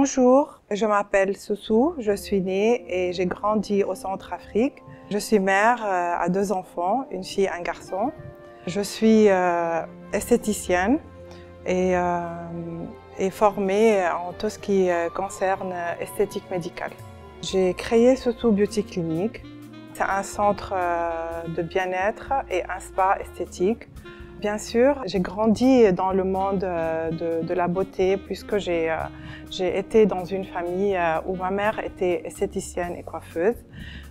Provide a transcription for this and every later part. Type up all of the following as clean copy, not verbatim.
Bonjour, je m'appelle Soussou, je suis née et j'ai grandi au Centrafrique. Je suis mère à 2 enfants, une fille et un garçon. Je suis esthéticienne et formée en tout ce qui concerne esthétique médicale. J'ai créé Soussou Beauty Clinic. C'est un centre de bien-être et un spa esthétique. Bien sûr, j'ai grandi dans le monde de la beauté puisque j'ai été dans une famille où ma mère était esthéticienne et coiffeuse.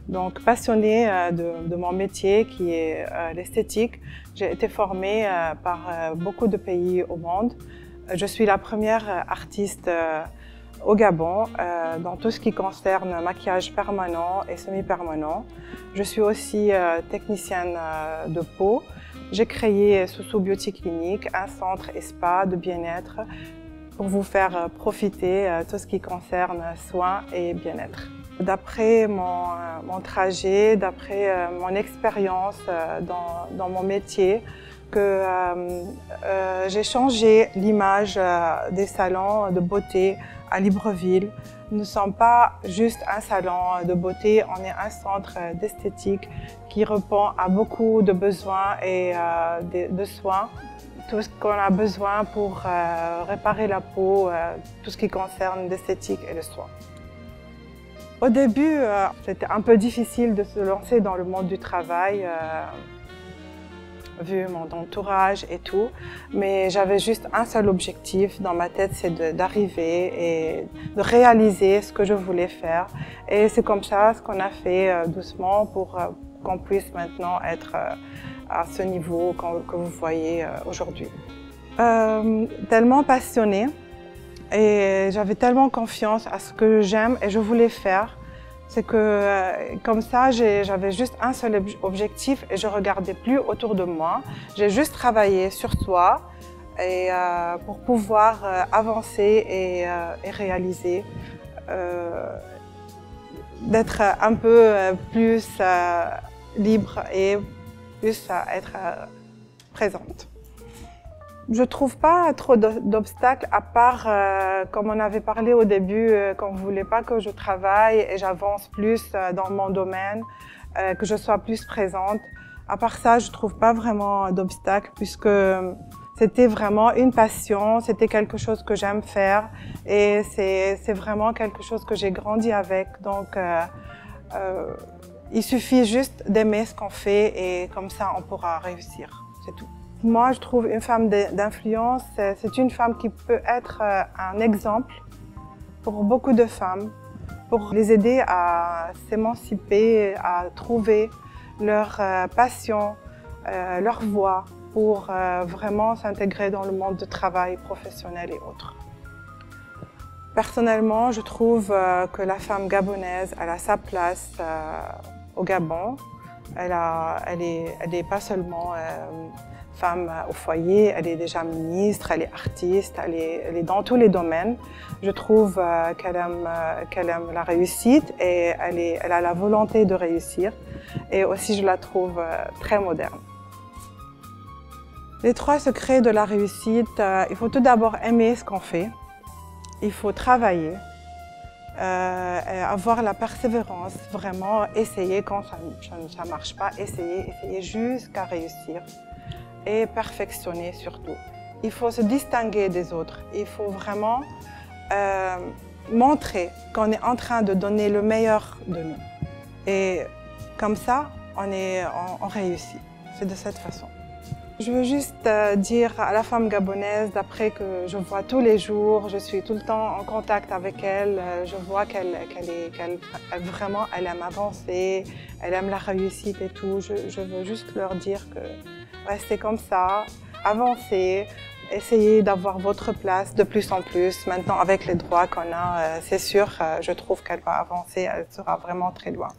Donc passionnée de mon métier qui est l'esthétique, j'ai été formée par beaucoup de pays au monde. Je suis la première artiste au Gabon dans tout ce qui concerne maquillage permanent et semi-permanent. Je suis aussi technicienne de peau. J'ai créé Soussou Beauty Clinic, un centre et spa de bien-être pour vous faire profiter tout ce qui concerne soins et bien-être. D'après mon trajet, d'après mon expérience dans mon métier, que j'ai changé l'image des salons de beauté à Libreville. Nous ne sommes pas juste un salon de beauté, on est un centre d'esthétique qui répond à beaucoup de besoins et de soins. Tout ce qu'on a besoin pour réparer la peau, tout ce qui concerne l'esthétique et le soin. Au début, c'était un peu difficile de se lancer dans le monde du travail, vu mon entourage et tout, mais j'avais juste un seul objectif dans ma tête, c'est d'arriver et de réaliser ce que je voulais faire. Et c'est comme ça ce qu'on a fait doucement pour qu'on puisse maintenant être à ce niveau que vous voyez aujourd'hui. Tellement passionnée et j'avais tellement confiance à ce que j'aime et je voulais faire. C'est que comme ça, j'avais juste un seul objectif et je ne regardais plus autour de moi. J'ai juste travaillé sur soi et, pour pouvoir avancer et réaliser, d'être un peu plus libre et plus être présente. Je ne trouve pas trop d'obstacles à part, comme on avait parlé au début, qu'on ne voulait pas que je travaille et j'avance plus dans mon domaine, que je sois plus présente. À part ça, je ne trouve pas vraiment d'obstacles puisque c'était vraiment une passion, c'était quelque chose que j'aime faire et c'est vraiment quelque chose que j'ai grandi avec. Donc, il suffit juste d'aimer ce qu'on fait et comme ça, on pourra réussir. C'est tout. Moi, je trouve une femme d'influence, c'est une femme qui peut être un exemple pour beaucoup de femmes, pour les aider à s'émanciper, à trouver leur passion, leur voie pour vraiment s'intégrer dans le monde du travail professionnel et autres. Personnellement, je trouve que la femme gabonaise, elle a sa place au Gabon. Elle est pas seulement femme au foyer, elle est déjà ministre, elle est artiste, elle est dans tous les domaines. Je trouve qu'elle aime la réussite et elle a la volonté de réussir. Et aussi, je la trouve très moderne. Les 3 secrets de la réussite, il faut tout d'abord aimer ce qu'on fait. Il faut travailler, avoir la persévérance, vraiment essayer quand ça ne marche pas, essayer jusqu'à réussir. Et perfectionner surtout. Il faut se distinguer des autres. Il faut vraiment montrer qu'on est en train de donner le meilleur de nous. Et comme ça, on réussit. C'est de cette façon. Je veux juste dire à la femme gabonaise, d'après que je vois tous les jours, je suis tout le temps en contact avec elle, je vois qu'elle aime avancer, elle aime la réussite et tout. Je veux juste leur dire que restez comme ça, avancez, essayez d'avoir votre place de plus en plus. Maintenant, avec les droits qu'on a, c'est sûr, je trouve qu'elle va avancer, elle sera vraiment très loin.